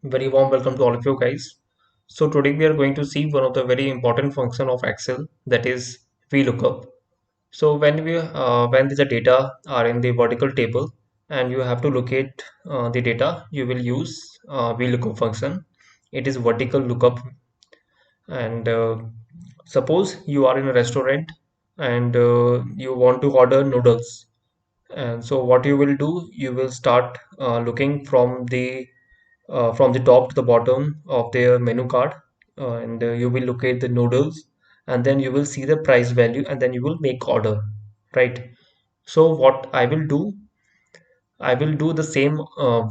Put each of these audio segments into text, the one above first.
Very warm welcome to all of you guys. So today we are going to see one of the very important function of Excel, that is VLOOKUP. So when the data are in the vertical table and you have to locate the data, you will use VLOOKUP function. It is vertical lookup, and suppose you are in a restaurant and you want to order noodles. And so what you will do, you will start looking from the top to the bottom of their menu card, and you will locate the noodles, and then you will see the price value, and then you will make order, right? So what I will do the same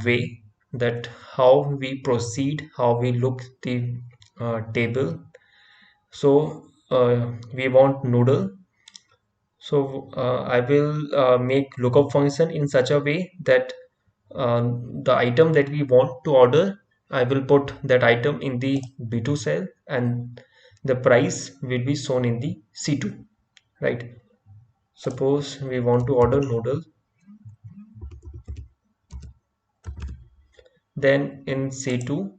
way, that how we proceed, how we look the table. So we want noodle. So I will make lookup function in such a way that the item that we want to order, I will put that item in the B2 cell, and the price will be shown in the C2, right? Suppose we want to order noodle, then in C2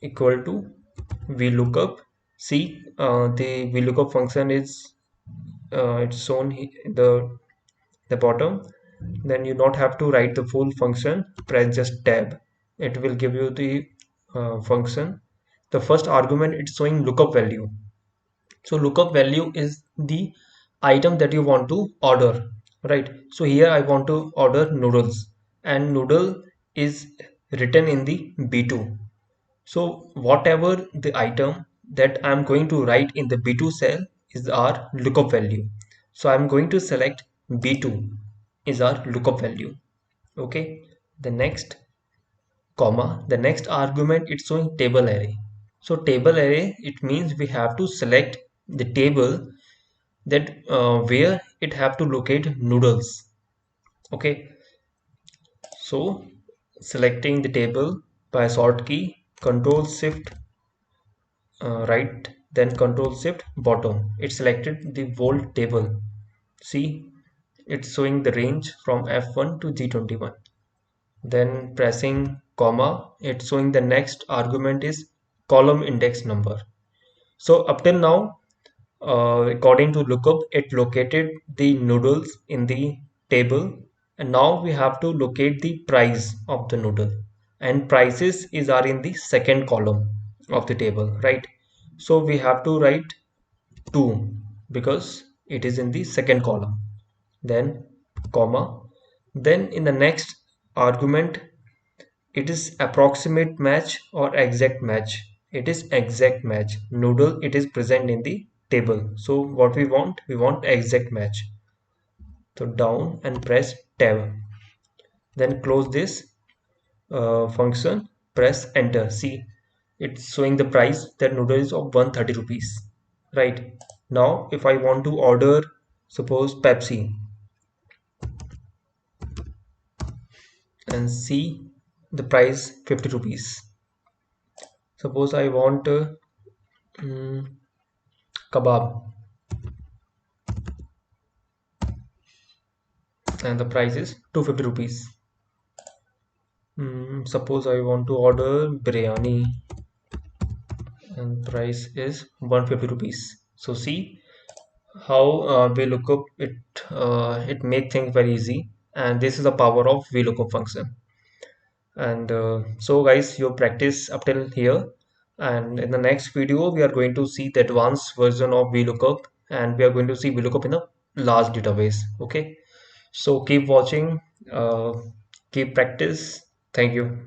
equal to VLOOKUP. See, the VLOOKUP function is it's shown in the bottom. Then you not have to write the full function, press just tab, it will give you the function. The first argument, it's showing lookup value. So lookup value is the item that you want to order, right? So here I want to order noodles, and noodle is written in the B2. So whatever the item that I'm going to write in the B2 cell is our lookup value. So I'm going to select B2 is our lookup value. Okay. The next comma, the next argument, it's showing table array. So table array, it means we have to select the table that where it have to locate noodles. Okay. So selecting the table by sort key, control shift right, then control shift bottom, it selected the whole table. See, it's showing the range from F1 to G21. Then pressing comma, it's showing the next argument is column index number. So up till now, according to lookup, it located the noodles in the table, and now we have to locate the price of the noodle, and prices is are in the second column of the table, right? So we have to write 2 because it is in the second column. Then comma, then in the next argument, it is approximate match or exact match. It is exact match. Noodle, it is present in the table. So what we want exact match. So down and press tab. Then close this function. Press enter. See, it's showing the price that noodle is of 130 rupees. Right. Now, if I want to order, suppose Pepsi, and see the price 50 rupees. Suppose I want mm, kebab, and the price is 250 rupees. Suppose I want to order biryani, and price is 150 rupees. So see how VLOOKUP, it make things very easy, and this is the power of VLOOKUP function. And so guys, you practice up till here, and in the next video we are going to see the advanced version of VLOOKUP, and we are going to see VLOOKUP in a large database. Okay, so keep watching, uh, keep practice. Thank you.